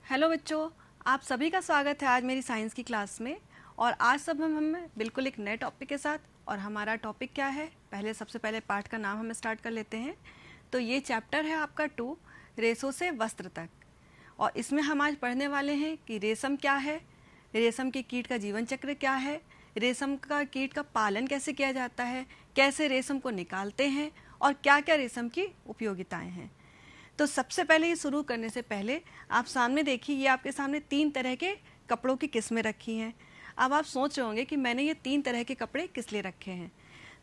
Hello बच्चों, आप सभी का स्वागत है आज मेरी साइंस की क्लास में। और आज सब हम बिल्कुल एक नए टॉपिक के साथ, और हमारा टॉपिक क्या है, सबसे पहले पाठ का नाम हम स्टार्ट कर लेते हैं। तो ये चैप्टर है आपका 2, रेशों से वस्त्र तक। और इसमें हम आज पढ़ने वाले हैं कि रेशम क्या है, रेशम के कीट का जीवन चक्र क्या है, रेशम का कीट का पालन कैसे किया जाता है, कैसे रेशम को निकालते हैं और क्या क्या रेशम की उपयोगिताएं हैं। तो सबसे पहले ये शुरू करने से पहले आप सामने देखिए, ये आपके सामने 3 तरह के कपड़ों की किस्में रखी हैं। अब आप सोच रहे होंगे कि मैंने ये 3 तरह के कपड़े किस लिए रखे हैं।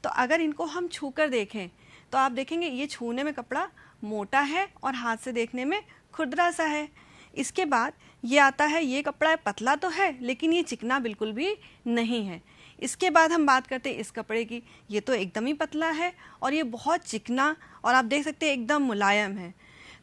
तो अगर इनको हम छूकर देखें तो आप देखेंगे ये छूने में कपड़ा मोटा है और हाथ से देखने में खुरदरा सा है। इसके बाद ये आता है, ये कपड़ा पतला तो है लेकिन ये चिकना बिल्कुल भी नहीं है। इसके बाद हम बात करते हैं इस कपड़े की, ये तो एकदम ही पतला है और ये बहुत चिकना, और आप देख सकते हैं एकदम मुलायम है।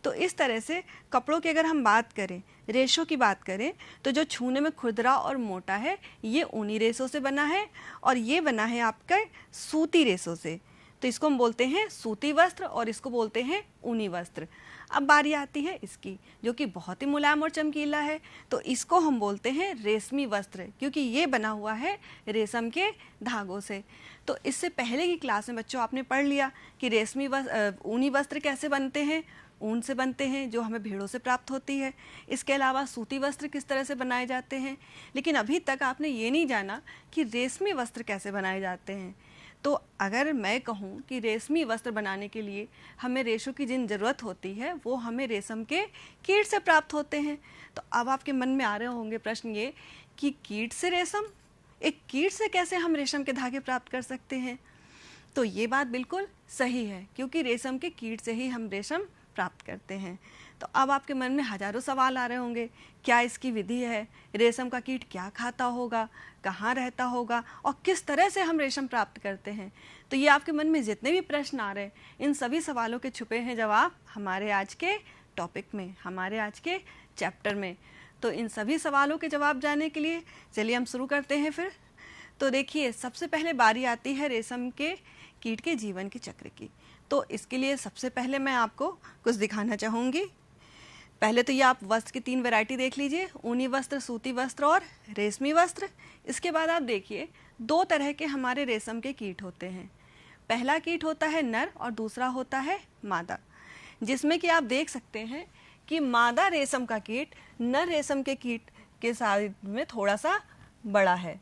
तो इस तरह से कपड़ों की अगर हम बात करें, रेशों की बात करें, तो जो छूने में खुरदरा और मोटा है ये ऊनी रेशों से बना है, और ये बना है आपका सूती रेशों से। तो इसको हम बोलते हैं सूती वस्त्र और इसको बोलते हैं ऊनी वस्त्र। अब बारी आती है इसकी, जो कि बहुत ही मुलायम और चमकीला है, तो इसको हम बोलते हैं रेशमी वस्त्र, क्योंकि ये बना हुआ है रेशम के धागों से। तो इससे पहले की क्लास में बच्चों आपने पढ़ लिया कि ऊनी वस्त्र कैसे बनते हैं, ऊन से बनते हैं जो हमें भेड़ों से प्राप्त होती है। इसके अलावा सूती वस्त्र किस तरह से बनाए जाते हैं, लेकिन अभी तक आपने ये नहीं जाना कि रेशमी वस्त्र कैसे बनाए जाते हैं। तो अगर मैं कहूँ कि रेशमी वस्त्र बनाने के लिए हमें रेशों की जिन ज़रूरत होती है वो हमें रेशम के कीट से प्राप्त होते हैं। तो अब आपके मन में आ रहे होंगे प्रश्न ये कि कीट से रेशम, एक कीट से कैसे हम रेशम के धागे प्राप्त कर सकते हैं। तो ये बात बिल्कुल सही है, क्योंकि रेशम के कीट से ही हम रेशम प्राप्त करते हैं। तो अब आपके मन में हजारों सवाल आ रहे होंगे, क्या इसकी विधि है, रेशम का कीट क्या खाता होगा, कहाँ रहता होगा और किस तरह से हम रेशम प्राप्त करते हैं। तो ये आपके मन में जितने भी प्रश्न आ रहे हैं, इन सभी सवालों के छुपे हैं जवाब हमारे आज के टॉपिक में, हमारे आज के चैप्टर में। तो इन सभी सवालों के जवाब जानने के लिए चलिए हम शुरू करते हैं फिर। तो देखिए, सबसे पहले बारी आती है रेशम के कीट के जीवन के चक्र की। तो इसके लिए सबसे पहले मैं आपको कुछ दिखाना चाहूँगी। पहले तो ये आप वस्त्र की 3 वैरायटी देख लीजिए, ऊनी वस्त्र, सूती वस्त्र और रेशमी वस्त्र। इसके बाद आप देखिए 2 तरह के हमारे रेशम के कीट होते हैं। पहला कीट होता है नर और दूसरा होता है मादा, जिसमें कि आप देख सकते हैं कि मादा रेशम का कीट नर रेशम के कीट के साइज में थोड़ा सा बड़ा है।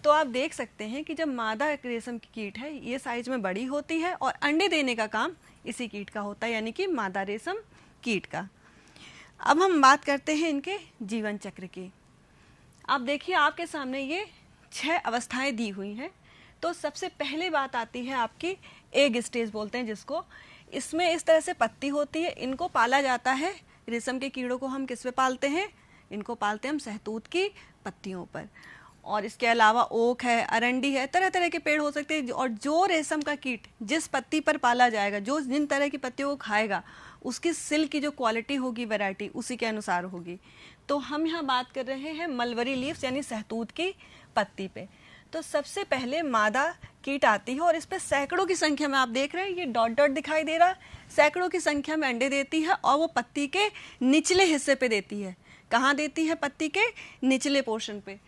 तो आप देख सकते हैं कि जब मादा रेशम की कीट है ये साइज में बड़ी होती है और अंडे देने का काम इसी कीट का होता है, यानी कि मादा रेशम कीट का। अब हम बात करते हैं इनके जीवन चक्र की। आप देखिए आपके सामने ये 6 अवस्थाएं दी हुई हैं। तो सबसे पहले बात आती है आपकी एग स्टेज बोलते हैं जिसको। इसमें इस तरह से पत्ती होती है, इनको पाला जाता है। रेशम के कीड़ों को हम किस पे पालते हैं, इनको पालते हैं हम सहतूत की पत्तियों पर। और इसके अलावा ओक है, अरंडी है, तरह तरह के पेड़ हो सकते हैं। और जो रेशम का कीट जिस पत्ती पर पाला जाएगा, जो जिन तरह की पत्तियों को खाएगा, उसकी सिल्क की जो क्वालिटी होगी, वैरायटी, उसी के अनुसार होगी। तो हम यहाँ बात कर रहे हैं मलबरी लीव्स यानी सहतूत की पत्ती पे। तो सबसे पहले मादा कीट आती है और इस पर सैकड़ों की संख्या में, आप देख रहे हैं ये डॉट डॉट दिखाई दे रहा, सैकड़ों की संख्या में अंडे देती है और वो पत्ती के निचले हिस्से पे देती है। कहाँ देती है, पत्ती के निचले पोर्शन पे।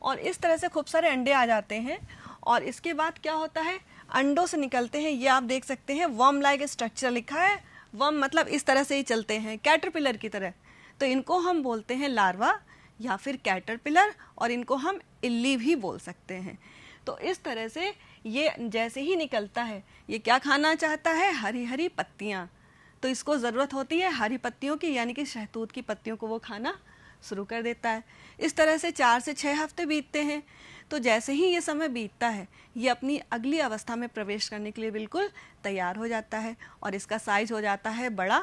और इस तरह से खूब सारे अंडे आ जाते हैं। और इसके बाद क्या होता है, अंडों से निकलते हैं, ये आप देख सकते हैं वर्म लाइक स्ट्रक्चर लिखा है। वर्म मतलब इस तरह से ही चलते हैं, कैटरपिलर की तरह। तो इनको हम बोलते हैं लार्वा या फिर कैटरपिलर, और इनको हम इल्ली भी बोल सकते हैं। तो इस तरह से ये जैसे ही निकलता है, ये क्या खाना चाहता है, हरी हरी पत्तियाँ। तो इसको ज़रूरत होती है हरी पत्तियों की, यानी कि शहतूत की पत्तियों को वो खाना शुरू कर देता है। इस तरह से 4 से 6 हफ्ते बीतते हैं। तो जैसे ही ये समय बीतता है, ये अपनी अगली अवस्था में प्रवेश करने के लिए बिल्कुल तैयार हो जाता है और इसका साइज हो जाता है बड़ा,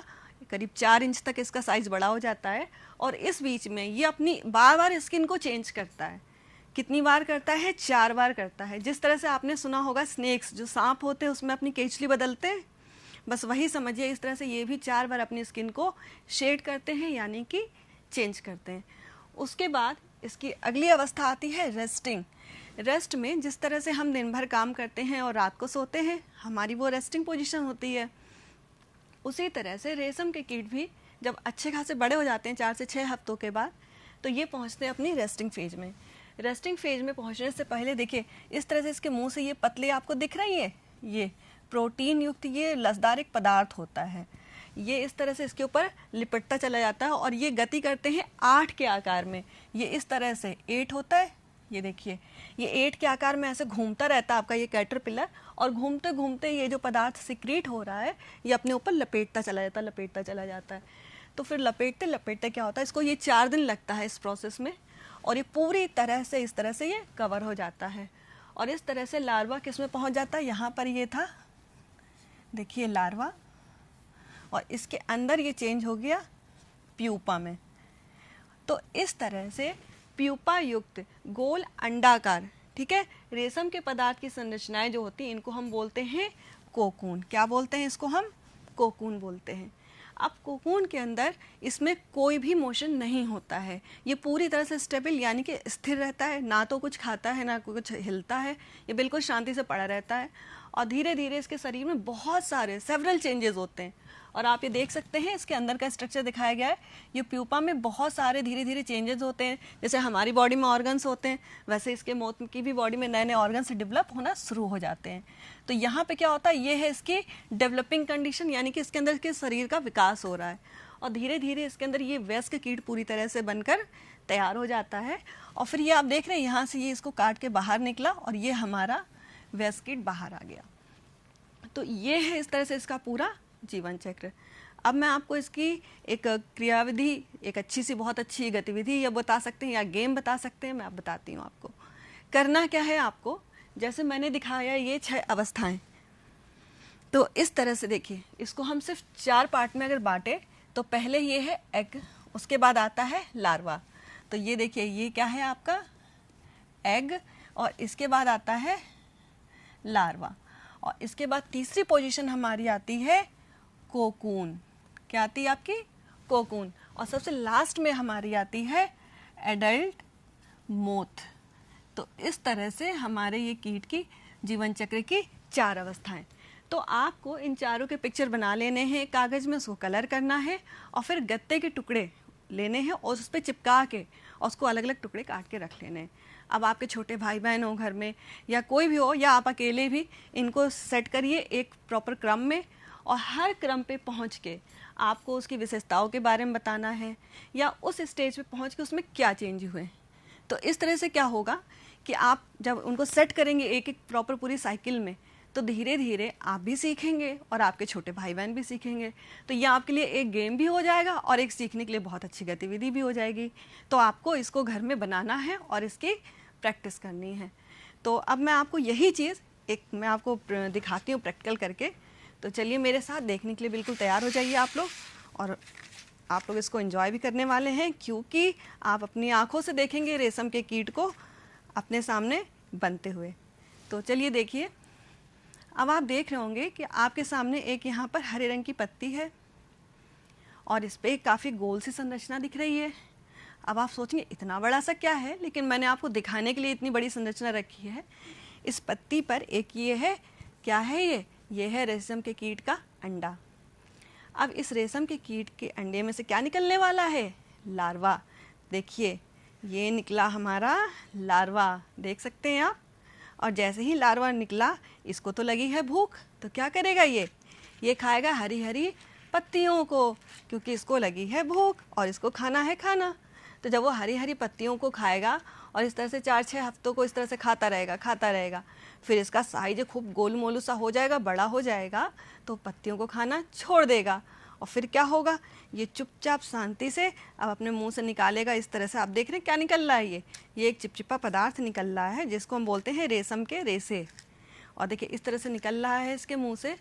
करीब 4 इंच तक इसका साइज बड़ा हो जाता है। और इस बीच में ये अपनी बार बार स्किन को चेंज करता है। कितनी बार करता है, 4 बार करता है। जिस तरह से आपने सुना होगा स्नेक्स, जो सांप होते हैं उसमें अपनी केचली बदलते हैं, बस वही समझिए। इस तरह से ये भी 4 बार अपनी स्किन को शेड करते हैं, यानी कि चेंज करते हैं। उसके बाद इसकी अगली अवस्था आती है रेस्टिंग। रेस्ट में जिस तरह से हम दिन भर काम करते हैं और रात को सोते हैं, हमारी वो रेस्टिंग पोजीशन होती है। उसी तरह से रेशम के कीट भी जब अच्छे खासे बड़े हो जाते हैं 4 से 6 हफ्तों के बाद, तो ये पहुंचते हैं अपनी रेस्टिंग फेज में। रेस्टिंग फेज में पहुंचने से पहले देखिए इस तरह से इसके मुंह से ये पतले आपको दिख रही है, ये प्रोटीन युक्त ये लसदार एक पदार्थ होता है, ये इस तरह से इसके ऊपर लिपटता चला जाता है और ये गति करते हैं 8 के आकार में। ये इस तरह से 8 होता है, ये देखिए ये 8 के आकार में ऐसे घूमता रहता है आपका ये कैटरपिलर, और घूमते घूमते ये जो पदार्थ सिक्रीट हो रहा है ये अपने ऊपर लपेटता चला जाता है। तो फिर लपेटते लपेटते क्या होता है, इसको ये 4 दिन लगता है इस प्रोसेस में, और ये पूरी तरह से इस तरह से ये कवर हो जाता है। और इस तरह से लार्वा किस में पहुंच जाता है, यहाँ पर ये था देखिए लार्वा, और इसके अंदर ये चेंज हो गया प्यूपा में। तो इस तरह से प्यूपा युक्त गोल अंडाकार, ठीक है, रेशम के पदार्थ की संरचनाएं जो होती हैं इनको हम बोलते हैं कोकून। क्या बोलते हैं इसको, हम कोकून बोलते हैं। अब कोकून के अंदर इसमें कोई भी मोशन नहीं होता है, ये पूरी तरह से स्टेबल यानी कि स्थिर रहता है, ना तो कुछ खाता है ना कुछ हिलता है, ये बिल्कुल शांति से पड़ा रहता है। और धीरे धीरे इसके शरीर में बहुत सारे सेवरल चेंजेस होते हैं, और आप ये देख सकते हैं इसके अंदर का स्ट्रक्चर दिखाया गया है। ये प्यूपा में बहुत सारे धीरे धीरे चेंजेस होते हैं, जैसे हमारी बॉडी में ऑर्गन्स होते हैं वैसे इसके मौत की भी बॉडी में नए नए ऑर्गन्स डेवलप होना शुरू हो जाते हैं। तो यहाँ पे क्या होता है, ये है इसकी डेवलपिंग कंडीशन, यानी कि इसके अंदर के शरीर का विकास हो रहा है, और धीरे धीरे इसके अंदर ये वयस्क कीट पूरी तरह से बनकर तैयार हो जाता है। और फिर ये आप देख रहे हैं यहाँ से ये इसको काट के बाहर निकला और ये हमारा वयस्क कीट बाहर आ गया। तो ये है इस तरह से इसका पूरा जीवन चक्र। अब मैं आपको इसकी एक क्रियाविधि, एक अच्छी सी बहुत अच्छी गतिविधि या बता सकते हैं या गेम बता सकते हैं, मैं आप बताती हूँ आपको। करना क्या है आपको, जैसे मैंने दिखाया ये 6 अवस्थाएं, तो इस तरह से देखिए इसको हम सिर्फ 4 पार्ट में अगर बांटे तो पहले ये है एग, उसके बाद आता है लार्वा। तो ये देखिए ये क्या है आपका एग, और इसके बाद आता है लार्वा, और इसके बाद तीसरी पोजीशन हमारी आती है कोकून। क्या आती है आपकी, कोकून। और सबसे लास्ट में हमारी आती है एडल्ट मोथ। तो इस तरह से हमारे ये कीट की जीवन चक्र की 4 अवस्थाएं। तो आपको इन चारों के पिक्चर बना लेने हैं, कागज में उसको कलर करना है, और फिर गत्ते के टुकड़े लेने हैं और उस पर चिपका के और उसको अलग अलग टुकड़े काट के रख लेने हैं। अब आपके छोटे भाई बहन हो घर में या कोई भी हो, या आप अकेले भी, इनको सेट करिए एक प्रॉपर क्रम में, और हर क्रम पे पहुंच के आपको उसकी विशेषताओं के बारे में बताना है या उस स्टेज पे पहुंच के उसमें क्या चेंज हुए। तो इस तरह से क्या होगा कि आप जब उनको सेट करेंगे एक एक प्रॉपर पूरी साइकिल में, तो धीरे धीरे आप भी सीखेंगे और आपके छोटे भाई बहन भी सीखेंगे। तो ये आपके लिए एक गेम भी हो जाएगा और एक सीखने के लिए बहुत अच्छी गतिविधि भी हो जाएगी। तो आपको इसको घर में बनाना है और इसकी प्रैक्टिस करनी है। तो अब मैं आपको यही चीज़ मैं आपको दिखाती हूँ प्रैक्टिकल करके। तो चलिए मेरे साथ देखने के लिए बिल्कुल तैयार हो जाइए आप लोग, और आप लोग इसको एंजॉय भी करने वाले हैं क्योंकि आप अपनी आँखों से देखेंगे रेशम के कीट को अपने सामने बनते हुए। तो चलिए देखिए, अब आप देख रहे होंगे कि आपके सामने एक यहाँ पर हरे रंग की पत्ती है और इस पर काफ़ी गोल सी संरचना दिख रही है। अब आप सोचेंगे इतना बड़ा सा क्या है, लेकिन मैंने आपको दिखाने के लिए इतनी बड़ी संरचना रखी है। इस पत्ती पर एक ये है, क्या है ये है रेशम के कीट का अंडा। अब इस रेशम के कीट के अंडे में से क्या निकलने वाला है, लार्वा। देखिए ये निकला हमारा लार्वा, देख सकते हैं आप। और जैसे ही लार्वा निकला, इसको तो लगी है भूख, तो क्या करेगा ये खाएगा हरी हरी पत्तियों को, क्योंकि इसको लगी है भूख और इसको खाना है खाना। तो जब वो हरी हरी पत्तियों को खाएगा और इस तरह से 4-6 हफ्तों को इस तरह से खाता रहेगा, फिर इसका साइज खूब गोल मोलू सा हो जाएगा, बड़ा हो जाएगा, तो पत्तियों को खाना छोड़ देगा। और फिर क्या होगा, ये चुपचाप शांति से अब अपने मुंह से निकालेगा। इस तरह से आप देख रहे हैं क्या निकल रहा है, ये एक चिपचिपा पदार्थ निकल रहा है जिसको हम बोलते हैं रेशम के रेशे। और देखिए इस तरह से निकल रहा है इसके मुंह से,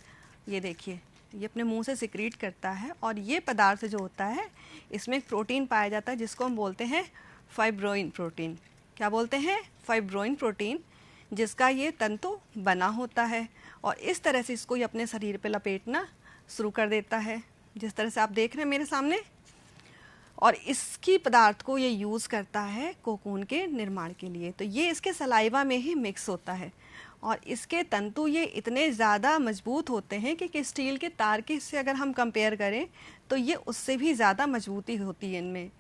ये देखिए ये अपने मुंह से सिक्रीट करता है। और ये पदार्थ जो होता है इसमें एक प्रोटीन पाया जाता है जिसको हम बोलते हैं फाइब्रोइन प्रोटीन। क्या बोलते हैं, फाइब्रोइन प्रोटीन, जिसका ये तंतु बना होता है। और इस तरह से इसको ये अपने शरीर पे लपेटना शुरू कर देता है, जिस तरह से आप देख रहे हैं मेरे सामने। और इसकी पदार्थ को ये यूज़ करता है कोकून के निर्माण के लिए। तो ये इसके सलाइवा में ही मिक्स होता है और इसके तंतु ये इतने ज़्यादा मजबूत होते हैं कि स्टील के तार के से अगर हम कंपेयर करें तो ये उससे भी ज़्यादा मजबूती होती है इनमें।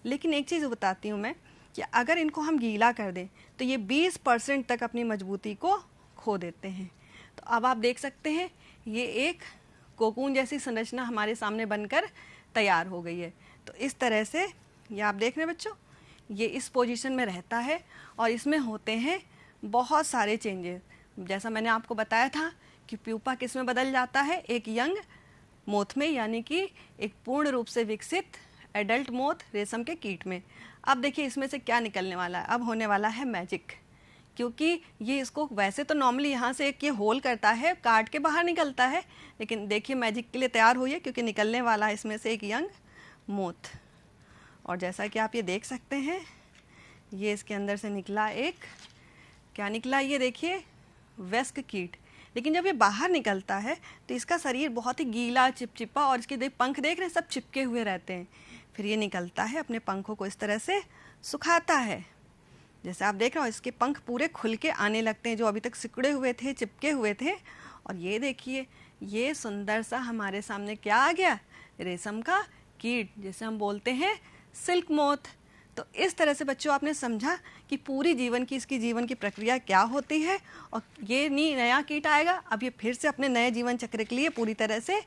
लेकिन एक चीज़ बताती हूँ मैं कि अगर इनको हम गीला कर दें तो ये 20% तक अपनी मजबूती को खो देते हैं। तो अब आप देख सकते हैं ये एक कोकून जैसी संरचना हमारे सामने बनकर तैयार हो गई है। तो इस तरह से ये आप देख रहे हैं बच्चों, ये इस पोजीशन में रहता है और इसमें होते हैं बहुत सारे चेंजेस। जैसा मैंने आपको बताया था कि प्यूपा किस में बदल जाता है, एक यंग मोथ में, यानी कि एक पूर्ण रूप से विकसित एडल्ट मोथ रेशम के कीट में। अब देखिए इसमें से क्या निकलने वाला है, अब होने वाला है मैजिक, क्योंकि ये इसको वैसे तो नॉर्मली यहाँ से एक ये होल करता है, काट के बाहर निकलता है, लेकिन देखिए मैजिक के लिए तैयार हुई क्योंकि निकलने वाला है इसमें से एक यंग मोथ। और जैसा कि आप ये देख सकते हैं, ये इसके अंदर से निकला एक, क्या निकला ये देखिए, वयस्क कीट। लेकिन जब ये बाहर निकलता है तो इसका शरीर बहुत ही गीला, चिपचिपा, और इसके पंख देख रहे हैं सब चिपके हुए रहते हैं। फिर ये निकलता है, अपने पंखों को इस तरह से सुखाता है, जैसे आप देख रहे हो इसके पंख पूरे खुल के आने लगते हैं जो अभी तक सिकुड़े हुए थे, चिपके हुए थे। और ये देखिए ये सुंदर सा हमारे सामने क्या आ गया, रेशम का कीट, जिसे हम बोलते हैं सिल्क मोथ। तो इस तरह से बच्चों आपने समझा कि पूरी जीवन की, इसकी जीवन की प्रक्रिया क्या होती है, और ये नया कीट आएगा, अब ये फिर से अपने नए जीवन चक्र के लिए पूरी तरह से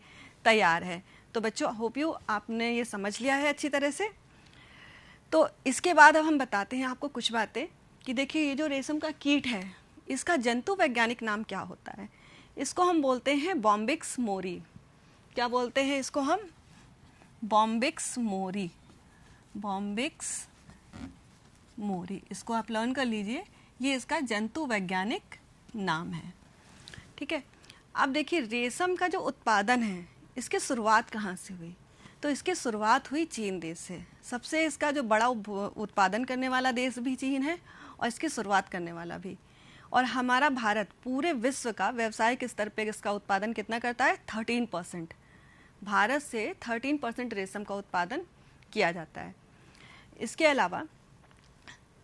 तैयार है। तो बच्चों होप यू आपने ये समझ लिया है अच्छी तरह से। तो इसके बाद अब हम बताते हैं आपको कुछ बातें कि देखिए ये जो रेशम का कीट है इसका जंतु वैज्ञानिक नाम क्या होता है। इसको हम बोलते हैं बॉम्बिक्स मोरी। क्या बोलते हैं इसको हम? बॉम्बिक्स मोरी, बॉम्बिक्स मोरी। इसको आप लर्न कर लीजिए, ये इसका जंतु वैज्ञानिक नाम है। ठीक है, अब देखिए रेशम का जो उत्पादन है इसकी शुरुआत कहाँ से हुई? तो इसकी शुरुआत हुई चीन देश से। सबसे इसका जो बड़ा उत्पादन करने वाला देश भी चीन है और इसकी शुरुआत करने वाला भी। और हमारा भारत पूरे विश्व का व्यावसायिक स्तर पे इसका उत्पादन कितना करता है? 13%। भारत से 13% रेशम का उत्पादन किया जाता है। इसके अलावा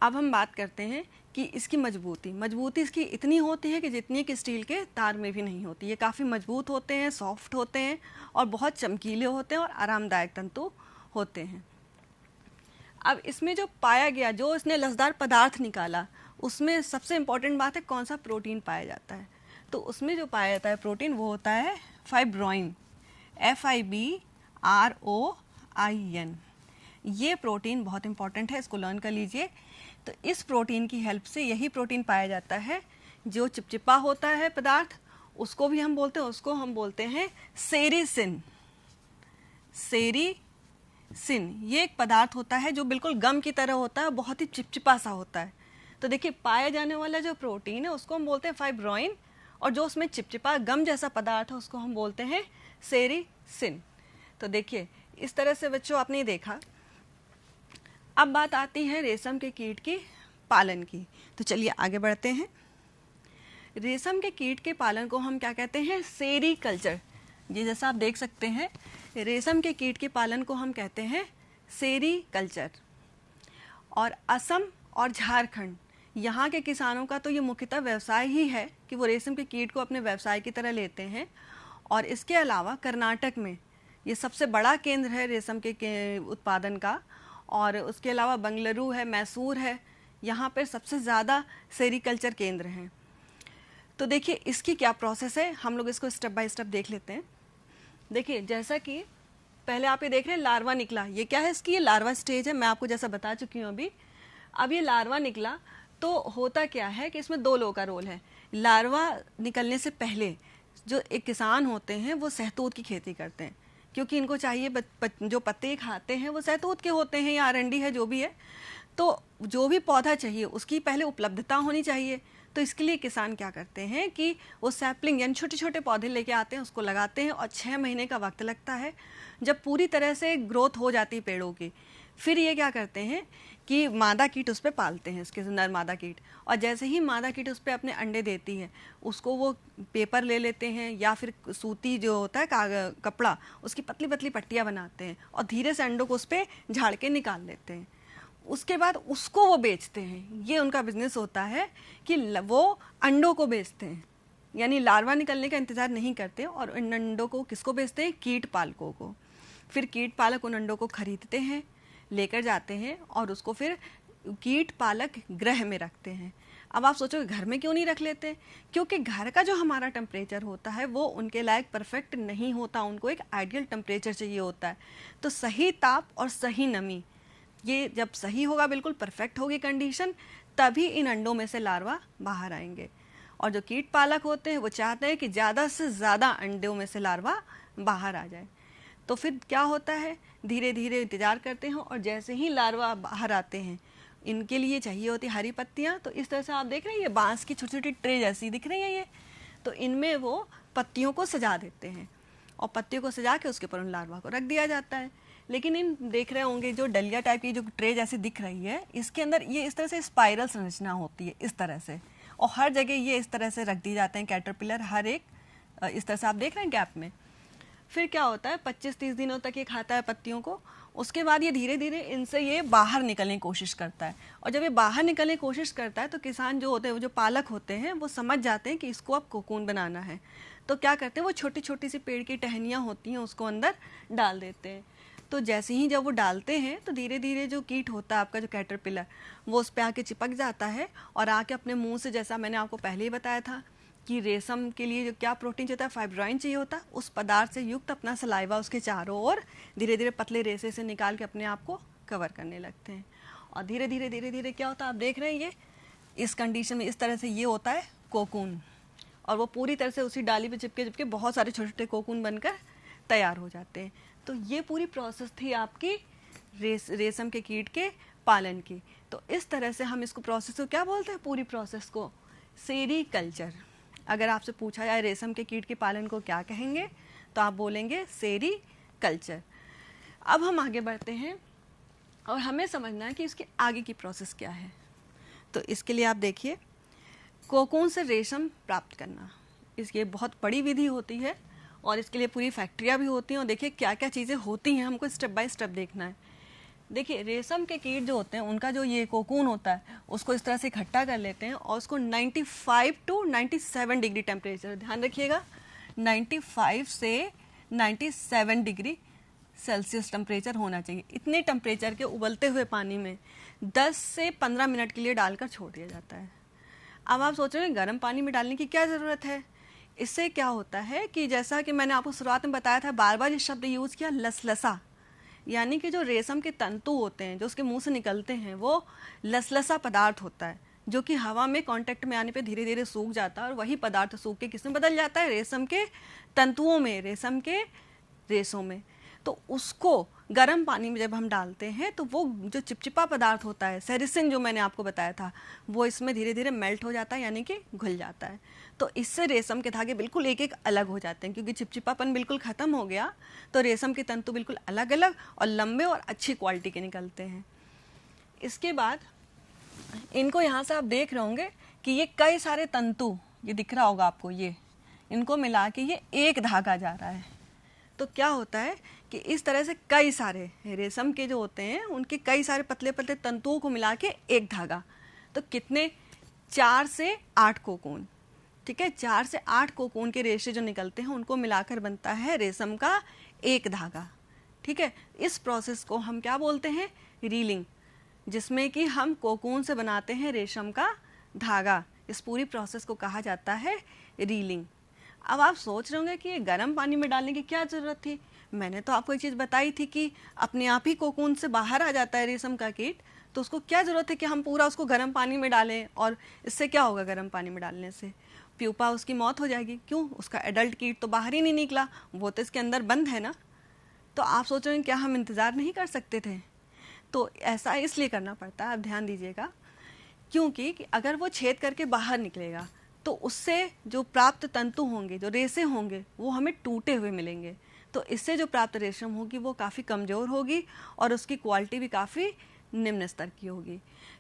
अब हम बात करते हैं कि इसकी मजबूती इसकी इतनी होती है कि जितनी कि स्टील के तार में भी नहीं होती। ये काफ़ी मजबूत होते हैं, सॉफ्ट होते हैं और बहुत चमकीले होते हैं और आरामदायक तंतु होते हैं। अब इसमें जो पाया गया, जो इसने लसदार पदार्थ निकाला, उसमें सबसे इम्पॉर्टेंट बात है कौन सा प्रोटीन पाया जाता है। तो उसमें जो पाया जाता है प्रोटीन वो होता है फाइब्रोइन, FIBROIN। ये प्रोटीन बहुत इंपॉर्टेंट है, इसको लर्न कर लीजिए। तो इस प्रोटीन की हेल्प से यही प्रोटीन पाया जाता है जो चिपचिपा होता है पदार्थ, उसको भी हम बोलते हैं, उसको हम बोलते हैं सेरीसिन। सेरीसिन ये एक पदार्थ होता है जो बिल्कुल गम की तरह होता है, बहुत ही चिपचिपा सा होता है। तो देखिए पाया जाने वाला जो प्रोटीन है उसको हम बोलते हैं फाइब्रोइन, और जो उसमें चिपचिपा गम जैसा पदार्थ है उसको हम बोलते हैं सेरीसिन। तो देखिए इस तरह से बच्चों आपने देखा। अब बात आती है रेशम के कीट की पालन की। तो चलिए आगे बढ़ते हैं। रेशम के कीट के पालन को हम क्या कहते हैं? सेरीकल्चर। ये जैसा आप देख सकते हैं, रेशम के कीट के पालन को हम कहते हैं सेरीकल्चर। और असम और झारखंड यहाँ के किसानों का तो ये मुख्यतः व्यवसाय ही है कि वो रेशम के कीट को अपने व्यवसाय की तरह लेते हैं। और इसके अलावा कर्नाटक में ये सबसे बड़ा केंद्र है रेशम के उत्पादन का। और उसके अलावा बंगलुरु है, मैसूर है, यहाँ पर सबसे ज़्यादा सेरीकल्चर केंद्र हैं। तो देखिए इसकी क्या प्रोसेस है, हम लोग इसको स्टेप बाय स्टेप देख लेते हैं। देखिए जैसा कि पहले आप ये देख रहे हैं लार्वा निकला, ये क्या है? इसकी ये लार्वा स्टेज है, मैं आपको जैसा बता चुकी हूँ अभी। अब ये लार्वा निकला तो होता क्या है कि इसमें दो लोगों का रोल है। लार्वा निकलने से पहले जो एक किसान होते हैं वो सहतूत की खेती करते हैं, क्योंकि इनको चाहिए जो पत्ते खाते हैं वो सहतूत के होते हैं या अरंडी है, जो भी है। तो जो भी पौधा चाहिए उसकी पहले उपलब्धता होनी चाहिए। तो इसके लिए किसान क्या करते हैं कि वो सैपलिंग यानी छोटे छोटे पौधे लेके आते हैं, उसको लगाते हैं और 6 महीने का वक्त लगता है। जब पूरी तरह से ग्रोथ हो जाती है पेड़ों की, फिर ये क्या करते हैं कि मादा कीट उस पर पालते हैं, इसके नर मादा कीट। और जैसे ही मादा कीट उस पर अपने अंडे देती है, उसको वो पेपर ले लेते हैं या फिर सूती जो होता है कपड़ा, उसकी पतली पतली पट्टियाँ बनाते हैं और धीरे से अंडों को उस पर झाड़ के निकाल लेते हैं। उसके बाद उसको वो बेचते हैं। ये उनका बिजनेस होता है कि वो अंडों को बेचते हैं, यानी लार्वा निकलने का इंतज़ार नहीं करते और इन अंडों को किसको बेचते हैं? कीट पालकों को। फिर कीट पालक उन अंडों को खरीदते हैं, लेकर जाते हैं और उसको फिर कीट पालक गृह में रखते हैं। अब आप सोचोगे घर में क्यों नहीं रख लेते? क्योंकि घर का जो हमारा टेम्परेचर होता है वो उनके लायक परफेक्ट नहीं होता, उनको एक आइडियल टेम्परेचर चाहिए होता है। तो सही ताप और सही नमी, ये जब सही होगा, बिल्कुल परफेक्ट होगी कंडीशन, तभी इन अंडों में से लार्वा बाहर आएंगे। और जो कीट पालक होते हैं वो चाहते हैं कि ज़्यादा से ज़्यादा अंडों में से लार्वा बाहर आ जाए। तो फिर क्या होता है, धीरे धीरे इंतज़ार करते हैं और जैसे ही लार्वा बाहर आते हैं, इनके लिए चाहिए होती हरी पत्तियाँ। तो इस तरह से आप देख रहे हैं ये बांस की छोटी छोटी ट्रे जैसी दिख रही है ये, तो इनमें वो पत्तियों को सजा देते हैं और पत्तियों को सजा के उसके ऊपर उन लार्वा को रख दिया जाता है। लेकिन इन देख रहे होंगे जो डलिया टाइप की जो ट्रे जैसी दिख रही है, इसके अंदर ये इस तरह से स्पाइरल संरचना होती है इस तरह से, और हर जगह ये इस तरह से रख दिए जाते हैं कैटरपिलर, हर एक इस तरह से आप देख रहे हैं गैप में। फिर क्या होता है, 25-30 दिनों तक ये खाता है पत्तियों को। उसके बाद ये धीरे धीरे इनसे ये बाहर निकलने की कोशिश करता है, और जब ये बाहर निकलने की कोशिश करता है तो किसान जो होते हैं, वो जो पालक होते हैं, वो समझ जाते हैं कि इसको अब कोकून बनाना है। तो क्या करते हैं, वो छोटी छोटी सी पेड़ की टहनियाँ होती हैं उसको अंदर डाल देते हैं। तो जैसे ही जब वो डालते हैं तो धीरे धीरे जो कीट होता है आपका, जो कैटरपिलर, वो उस पर आके चिपक जाता है और आके अपने मुंह से, जैसा मैंने आपको पहले ही बताया था कि रेशम के लिए जो क्या प्रोटीन चाहिए होता है, फाइब्रोइन चाहिए होता है, उस पदार्थ से युक्त अपना सलाइवा उसके चारों ओर धीरे धीरे पतले रेशे से निकाल के अपने आप को कवर करने लगते हैं। और धीरे धीरे क्या होता है, आप देख रहे हैं ये इस कंडीशन में इस तरह से ये होता है कोकून, और वो पूरी तरह से उसी डाली पे चिपके चिपके बहुत सारे छोटे छोटे कोकून बनकर तैयार हो जाते हैं। तो ये पूरी प्रोसेस थी आपकी रेशम के कीट के पालन की। तो इस तरह से हम इसको प्रोसेस को क्या बोलते हैं, पूरी प्रोसेस को सेरीकल्चर। अगर आपसे पूछा जाए रेशम के कीट के पालन को क्या कहेंगे, तो आप बोलेंगे सेरीकल्चर। अब हम आगे बढ़ते हैं और हमें समझना है कि इसके आगे की प्रोसेस क्या है। तो इसके लिए आप देखिए, कोकून से रेशम प्राप्त करना, इसकी बहुत बड़ी विधि होती है और इसके लिए पूरी फैक्ट्रियाँ भी होती हैं। और देखिए क्या क्या चीज़ें होती हैं, हमको स्टेप बाय स्टेप देखना है। देखिए रेशम के कीट जो होते हैं, उनका जो ये कोकून होता है, उसको इस तरह से इकट्ठा कर लेते हैं और उसको 95 to 97 डिग्री टेम्परेचर, ध्यान रखिएगा 95 से 97 डिग्री सेल्सियस टेम्परेचर होना चाहिए। इतने टेम्परेचर के उबलते हुए पानी में 10 से 15 मिनट के लिए डालकर छोड़ दिया जाता है। अब आप सोच रहे हैं गर्म पानी में डालने की क्या ज़रूरत है। इससे क्या होता है कि जैसा कि मैंने आपको शुरुआत में बताया था, बार बार ये शब्द यूज़ किया, लसलसा, यानी कि जो रेशम के तंतु होते हैं जो उसके मुंह से निकलते हैं, वो लसलसा पदार्थ होता है जो कि हवा में कांटेक्ट में आने पे धीरे धीरे सूख जाता है, और वही पदार्थ सूख के किसमें बदल जाता है, रेशम के तंतुओं में, रेशम के रेशों में। तो उसको गर्म पानी में जब हम डालते हैं तो वो जो चिपचिपा पदार्थ होता है, सेरिसिन जो मैंने आपको बताया था, वो इसमें धीरे धीरे मेल्ट हो जाता है, यानी कि घुल जाता है। तो इससे रेशम के धागे बिल्कुल एक एक अलग हो जाते हैं, क्योंकि चिपचिपापन बिल्कुल ख़त्म हो गया तो रेशम के तंतु बिल्कुल अलग अलग और लंबे और अच्छी क्वालिटी के निकलते हैं। इसके बाद इनको यहाँ से आप देख रहे होंगे कि ये कई सारे तंतु, ये दिख रहा होगा आपको, ये इनको मिला के ये एक धागा जा रहा है। तो क्या होता है कि इस तरह से कई सारे रेशम के जो होते हैं उनके कई सारे पतले पतले तंतुओं को मिला के एक धागा, तो कितने, 4 से 8 कोकून, ठीक है, 4 से 8 कोकून के रेशे जो निकलते हैं उनको मिलाकर बनता है रेशम का एक धागा। ठीक है, इस प्रोसेस को हम क्या बोलते हैं, रीलिंग, जिसमें कि हम कोकून से बनाते हैं रेशम का धागा। इस पूरी प्रोसेस को कहा जाता है रीलिंग। अब आप सोच रहे होंगे कि ये गर्म पानी में डालने की क्या ज़रूरत थी। मैंने तो आपको एक चीज़ बताई थी कि अपने आप ही कोकून से बाहर आ जाता है रेशम का कीट, तो उसको क्या ज़रूरत है कि हम पूरा उसको गर्म पानी में डालें। और इससे क्या होगा, गर्म पानी में डालने से प्यूपा उसकी मौत हो जाएगी। क्यों, उसका एडल्ट कीट तो बाहर ही नहीं निकला, वो तो इसके अंदर बंद है ना। तो आप सोच रहे हैं क्या हम इंतज़ार नहीं कर सकते थे। तो ऐसा इसलिए करना पड़ता है, आप ध्यान दीजिएगा, क्योंकि अगर वो छेद करके बाहर निकलेगा तो उससे जो प्राप्त तंतु होंगे, जो रेशे होंगे, वो हमें टूटे हुए मिलेंगे। तो इससे जो प्राप्त रेशम होगी वो काफ़ी कमज़ोर होगी और उसकी क्वालिटी भी काफ़ी निम्न स्तर की होगी।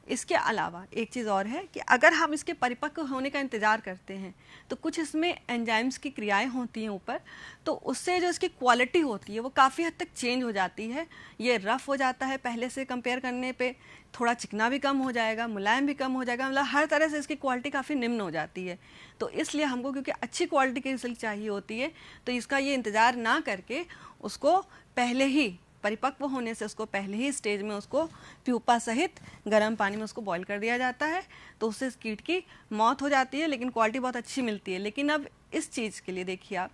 इसके अलावा एक चीज़ और है कि अगर हम इसके परिपक्व होने का इंतज़ार करते हैं तो कुछ इसमें एंजाइम्स की क्रियाएं होती हैं ऊपर, तो उससे जो इसकी क्वालिटी होती है वो काफ़ी हद तक चेंज हो जाती है। ये रफ़ हो जाता है पहले से कंपेयर करने पे, थोड़ा चिकना भी कम हो जाएगा, मुलायम भी कम हो जाएगा, मतलब हर तरह से इसकी क्वालिटी काफ़ी निम्न हो जाती है। तो इसलिए हमको क्योंकि अच्छी क्वालिटी की सिल्क चाहिए होती है, तो इसका ये इंतज़ार ना करके उसको पहले ही परिपक्व होने से उसको पहले ही स्टेज में उसको प्यूपा सहित गर्म पानी में उसको बॉईल कर दिया जाता है, तो उससे इस कीट की मौत हो जाती है, लेकिन क्वालिटी बहुत अच्छी मिलती है। लेकिन अब इस चीज़ के लिए देखिए आप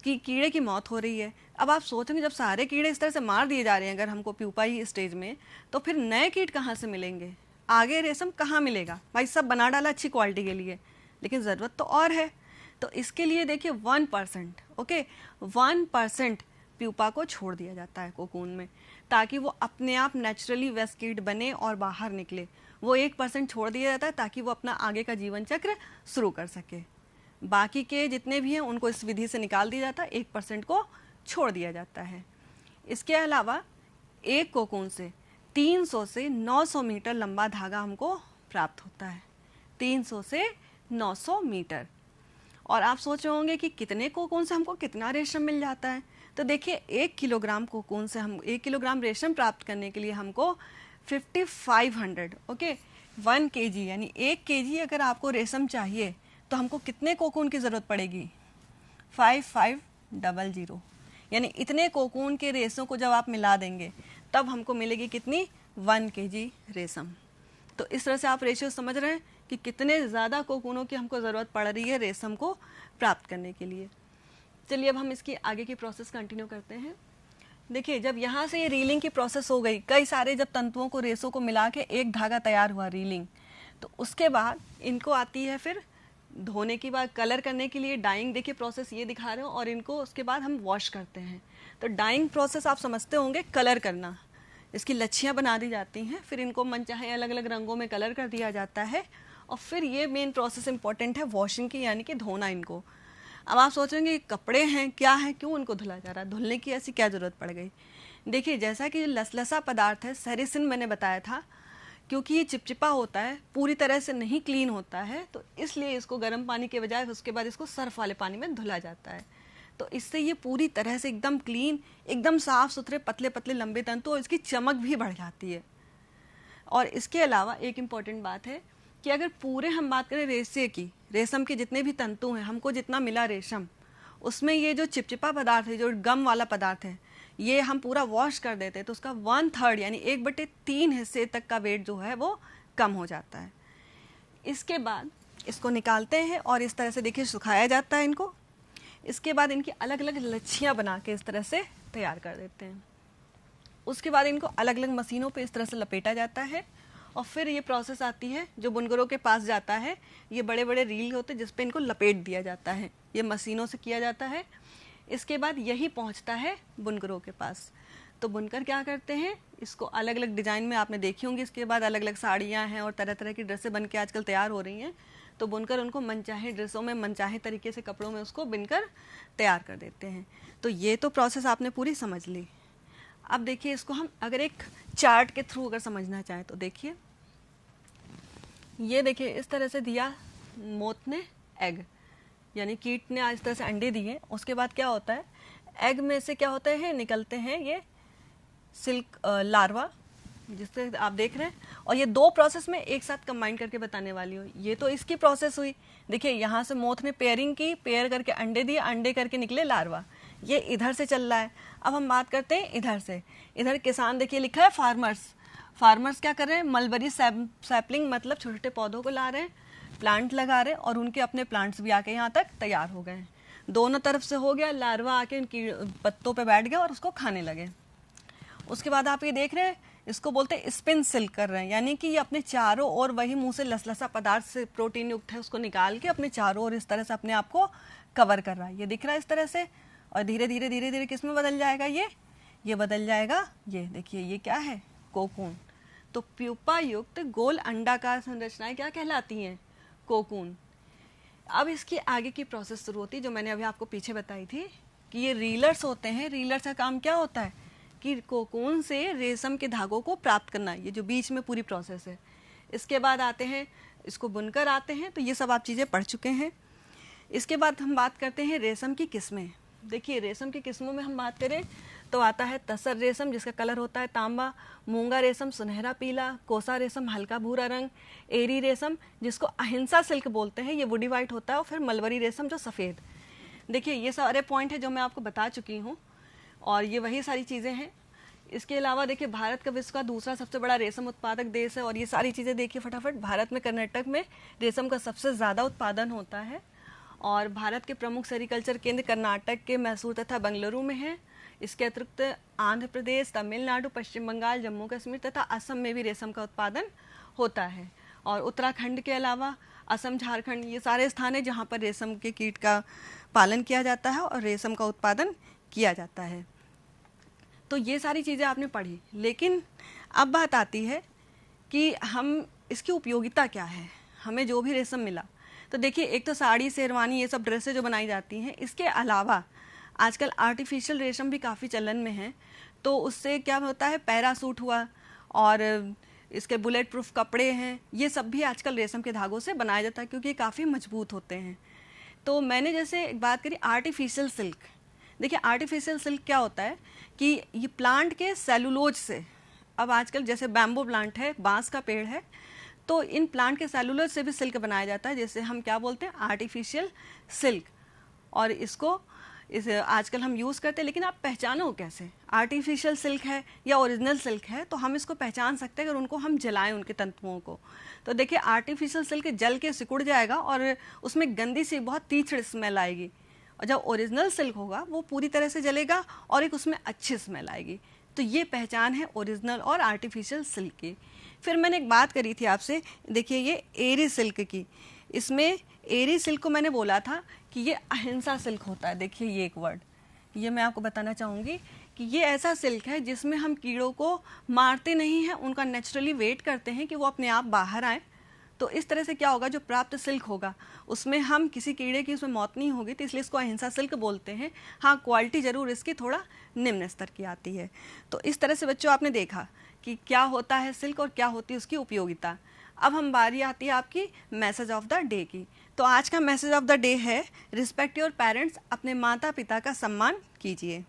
कि कीड़े की मौत हो रही है। अब आप सोचेंगे जब सारे कीड़े इस तरह से मार दिए जा रहे हैं अगर हमको प्यूपा ही स्टेज में, तो फिर नए कीट कहाँ से मिलेंगे, आगे रेशम कहाँ मिलेगा? भाई सब बना डाला अच्छी क्वालिटी के लिए, लेकिन ज़रूरत तो और है। तो इसके लिए देखिए 1%, ओके, 1% प्यूपा को छोड़ दिया जाता है कोकून में, ताकि वो अपने आप नेचुरली वेस्कीड बने और बाहर निकले। वो 1% छोड़ दिया जाता है ताकि वो अपना आगे का जीवन चक्र शुरू कर सके। बाकी के जितने भी हैं उनको इस विधि से निकाल दिया जाता है, 1% को छोड़ दिया जाता है। इसके अलावा एक कोकून से 300 से 900 मीटर लंबा धागा हमको प्राप्त होता है, 300 से 900 मीटर। और आप सोच रहे होंगे कि कितने कोकून से हमको कितना रेशम मिल जाता है। तो देखिए 1 किलोग्राम कोकून से हम 1 किलोग्राम रेशम प्राप्त करने के लिए हमको 5500, ओके, 1 केजी यानी 1 केजी अगर आपको रेशम चाहिए तो हमको कितने कोकून की ज़रूरत पड़ेगी? 5500, यानी इतने कोकून के रेशों को जब आप मिला देंगे तब हमको मिलेगी कितनी? 1 केजी रेशम। तो इस तरह से आप रेशियो समझ रहे हैं कि कितने ज़्यादा कोकूनों की हमको ज़रूरत पड़ रही है रेशम को प्राप्त करने के लिए। चलिए अब हम इसकी आगे की प्रोसेस कंटिन्यू करते हैं। देखिए जब यहाँ से ये रीलिंग की प्रोसेस हो गई, कई सारे जब तंतुओं को रेशों को मिला के एक धागा तैयार हुआ रीलिंग, तो उसके बाद इनको आती है फिर धोने की बाद कलर करने के लिए डाइंग। देखिए प्रोसेस ये दिखा रहे हो, और इनको उसके बाद हम वॉश करते हैं। तो डाइंग प्रोसेस आप समझते होंगे, कलर करना, इसकी लच्छियाँ बना दी जाती हैं, फिर इनको मनचाहे अलग अलग रंगों में कलर कर दिया जाता है, और फिर ये मेन प्रोसेस इंपॉर्टेंट है वॉशिंग की, यानी कि धोना इनको। अब आप सोचेंगे कपड़े हैं क्या है, क्यों उनको धुला जा रहा है, धुलने की ऐसी क्या ज़रूरत पड़ गई? देखिए जैसा कि लसलसा पदार्थ है, सेरिसिन मैंने बताया था, क्योंकि ये चिपचिपा होता है, पूरी तरह से नहीं क्लीन होता है, तो इसलिए इसको गर्म पानी के बजाय उसके बाद इसको सर्फ वाले पानी में धुला जाता है। तो इससे ये पूरी तरह से एकदम क्लीन, एकदम साफ़ सुथरे पतले पतले लंबे तंतु, और इसकी चमक भी बढ़ जाती है। और इसके अलावा एक इम्पॉर्टेंट बात है कि अगर पूरे हम बात करें रेशे की, रेशम के जितने भी तंतु हैं, हमको जितना मिला रेशम, उसमें ये जो चिपचिपा पदार्थ है, जो गम वाला पदार्थ है, ये हम पूरा वॉश कर देते हैं तो उसका 1/3 यानी 1/3 हिस्से तक का वेट जो है वो कम हो जाता है। इसके बाद इसको निकालते हैं और इस तरह से देखिए सुखाया जाता है इनको। इसके बाद इनकी अलग अलग लच्छियाँ बना के इस तरह से तैयार कर देते हैं। उसके बाद इनको अलग अलग मशीनों पे इस तरह से लपेटा जाता है, और फिर ये प्रोसेस आती है जो बुनकरों के पास जाता है। ये बड़े बड़े रील होते हैं जिस पे इनको लपेट दिया जाता है, ये मशीनों से किया जाता है। इसके बाद यही पहुंचता है बुनकरों के पास। तो बुनकर क्या करते हैं, इसको अलग अलग डिज़ाइन में आपने देखी होंगी, इसके बाद अलग अलग साड़ियाँ हैं और तरह तरह की ड्रेसें बन के आजकल तैयार हो रही हैं। तो बुनकर उनको मनचाहे ड्रेसों में, मनचाहे तरीके से कपड़ों में उसको बिनकर तैयार कर देते हैं। तो ये तो प्रोसेस आपने पूरी समझ ली। अब देखिए इसको हम अगर एक चार्ट के थ्रू अगर समझना चाहें तो देखिए, ये देखिए इस तरह से दिया मोथ ने एग, यानी कीट ने इस तरह से अंडे दिए। उसके बाद क्या होता है, एग में से क्या होते हैं, निकलते हैं ये सिल्क लार्वा, जिससे आप देख रहे हैं। और ये दो प्रोसेस में एक साथ कंबाइन करके बताने वाली हूँ। ये तो इसकी प्रोसेस हुई, देखिए यहाँ से मोथ ने पेयरिंग की, पेयर करके अंडे दिए, अंडे करके निकले लार्वा, ये इधर से चल रहा है। अब हम बात करते हैं इधर से। इधर किसान, देखिए लिखा है फार्मर्स। फार्मर्स क्या कर रहे हैं, मलबरी सैपलिंग मतलब छोटे छोटे पौधों को ला रहे हैं, प्लांट लगा रहे हैं, और उनके अपने प्लांट्स भी आके यहाँ तक तैयार हो गए हैं। दोनों तरफ से हो गया, लार्वा आके उनकी पत्तों पे बैठ गया और उसको खाने लगे। उसके बाद आप ये देख रहे हैं, इसको बोलते हैं स्पिन सिल्क कर रहे हैं, यानी कि ये अपने चारों ओर वही मुंह से लसलसा पदार्थ से प्रोटीन युक्त है उसको निकाल के अपने चारों ओर इस तरह से अपने आप को कवर कर रहा है। ये दिख रहा है इस तरह से, और धीरे धीरे धीरे धीरे किस में बदल जाएगा, ये बदल जाएगा, ये देखिए ये क्या है, कोकून। तो प्यूपा युक्त गोल अंडाकार संरचनाएं क्या कहलाती हैं, कोकून। अब इसकी आगे की प्रोसेस शुरू होती है जो मैंने अभी आपको पीछे बताई थी कि ये रीलर्स होते हैं। रीलर्स का काम क्या होता है कि कोकून से रेशम के धागों को प्राप्त करना, ये जो बीच में पूरी प्रोसेस है। इसके बाद आते हैं, इसको बुनकर आते हैं, तो ये सब आप चीज़ें पढ़ चुके हैं। इसके बाद हम बात करते हैं रेशम की किस्में। देखिए रेशम की किस्मों में हम बात करें तो आता है तसर रेशम जिसका कलर होता है तांबा, मूंगा रेशम सुनहरा पीला, कोसा रेशम हल्का भूरा रंग, एरी रेशम जिसको अहिंसा सिल्क बोलते हैं, ये वुडी वाइट होता है, और फिर मलबरी रेशम जो सफ़ेद। देखिए ये सारे पॉइंट है जो मैं आपको बता चुकी हूँ और ये वही सारी चीज़ें हैं। इसके अलावा देखिए भारत का विश्व का दूसरा सबसे बड़ा रेशम उत्पादक देश है और ये सारी चीज़ें देखिए फटाफट। भारत में कर्नाटक में रेशम का सबसे ज़्यादा उत्पादन होता है और भारत के प्रमुख सेरिकल्चर केंद्र कर्नाटक के मैसूर तथा बंगलुरु में है। इसके अतिरिक्त आंध्र प्रदेश, तमिलनाडु, पश्चिम बंगाल, जम्मू कश्मीर तथा असम में भी रेशम का उत्पादन होता है। और उत्तराखंड के अलावा असम, झारखंड, ये सारे स्थान हैं जहाँ पर रेशम के कीट का पालन किया जाता है और रेशम का उत्पादन किया जाता है। तो ये सारी चीज़ें आपने पढ़ी, लेकिन अब बात आती है कि हम इसकी उपयोगिता क्या है, हमें जो भी रेशम मिला। तो देखिए एक तो साड़ी, शेरवानी, ये सब ड्रेसें जो बनाई जाती हैं, इसके अलावा आजकल आर्टिफिशियल रेशम भी काफ़ी चलन में है। तो उससे क्या होता है, पैरासूट हुआ और इसके बुलेट प्रूफ कपड़े हैं, ये सब भी आजकल रेशम के धागों से बनाया जाता है क्योंकि ये काफ़ी मजबूत होते हैं। तो मैंने जैसे एक बात करी आर्टिफिशियल सिल्क। देखिए आर्टिफिशियल सिल्क क्या होता है कि ये प्लांट के सेलुलोज से, अब आजकल जैसे बैम्बू प्लांट है, बांस का पेड़ है, तो इन प्लांट के सेलुलोज से भी सिल्क बनाया जाता है, जैसे हम क्या बोलते हैं आर्टिफिशियल सिल्क। और इसको आजकल हम यूज़ करते हैं, लेकिन आप पहचानो कैसे आर्टिफिशियल सिल्क है या ओरिजिनल सिल्क है। तो हम इसको पहचान सकते हैं अगर उनको हम जलाएं, उनके तंतुओं को। तो देखिए आर्टिफिशियल सिल्क जल के सिकुड़ जाएगा और उसमें गंदी सी बहुत तीखड़ स्मेल आएगी, और जब ओरिजिनल सिल्क होगा वो पूरी तरह से जलेगा और एक उसमें अच्छी स्मेल आएगी। तो ये पहचान है ओरिजिनल और आर्टिफिशियल सिल्क की। फिर मैंने एक बात करी थी आपसे, देखिए ये एरी सिल्क की। इसमें एरी सिल्क को मैंने बोला था कि ये अहिंसा सिल्क होता है। देखिए ये एक वर्ड, ये मैं आपको बताना चाहूँगी कि ये ऐसा सिल्क है जिसमें हम कीड़ों को मारते नहीं हैं, उनका नेचुरली वेट करते हैं कि वो अपने आप बाहर आए। तो इस तरह से क्या होगा, जो प्राप्त सिल्क होगा उसमें हम किसी कीड़े की उसमें मौत नहीं होगी, तो इसलिए इसको अहिंसा सिल्क बोलते हैं। हाँ, क्वालिटी ज़रूर इसकी थोड़ा निम्न स्तर की आती है। तो इस तरह से बच्चों आपने देखा कि क्या होता है सिल्क और क्या होती है उसकी उपयोगिता। अब हम बारी आती है आपकी मैसेज ऑफ द डे की। तो आज का मैसेज ऑफ द डे है रिस्पेक्ट योर पेरेंट्स, अपने माता पिता का सम्मान कीजिए।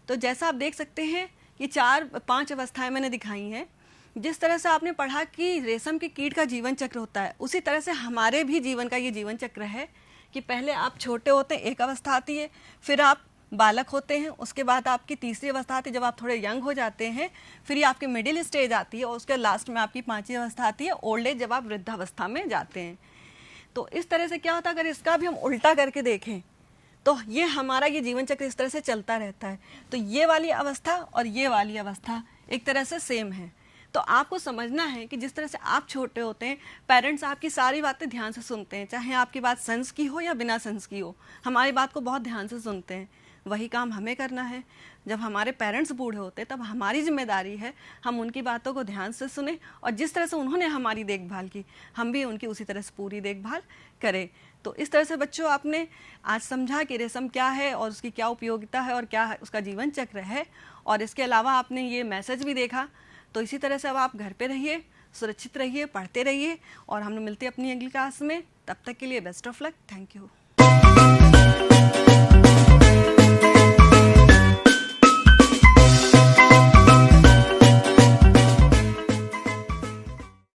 तो जैसा आप देख सकते हैं कि 4-5 अवस्थाएं मैंने दिखाई हैं। जिस तरह से आपने पढ़ा कि रेशम के कीट का जीवन चक्र होता है, उसी तरह से हमारे भी जीवन का ये जीवन चक्र है कि पहले आप छोटे होते हैं, एक अवस्था आती है, फिर आप बालक होते हैं, उसके बाद आपकी तीसरी अवस्था आती है जब आप थोड़े यंग हो जाते हैं, फिर ये आपकी मिडिल स्टेज आती है और उसके लास्ट में आपकी 5वीं अवस्था आती है ओल्ड एज, जब आप वृद्धावस्था में जाते हैं। तो इस तरह से क्या होता है, अगर इसका भी हम उल्टा करके देखें तो ये हमारा ये जीवन चक्र इस तरह से चलता रहता है। तो ये वाली अवस्था और ये वाली अवस्था एक तरह से सेम है। तो आपको समझना है कि जिस तरह से आप छोटे होते हैं, पेरेंट्स आपकी सारी बातें ध्यान से सुनते हैं, चाहे आपकी बात सेंस की हो या बिना सेंस की हो, हमारी बात को बहुत ध्यान से सुनते हैं। वही काम हमें करना है। जब हमारे पेरेंट्स बूढ़े होते हैं तब हमारी जिम्मेदारी है हम उनकी बातों को ध्यान से सुने और जिस तरह से उन्होंने हमारी देखभाल की, हम भी उनकी उसी तरह से पूरी देखभाल करें। तो इस तरह से बच्चों आपने आज समझा कि रेशम क्या है और उसकी क्या उपयोगिता है और क्या उसका जीवन चक्र है, और इसके अलावा आपने ये मैसेज भी देखा। तो इसी तरह से अब आप घर पे रहिए, सुरक्षित रहिए, पढ़ते रहिए, और हम लोग मिलते हैं अपनी अगली क्लास में। तब तक के लिए best of luck. Thank you.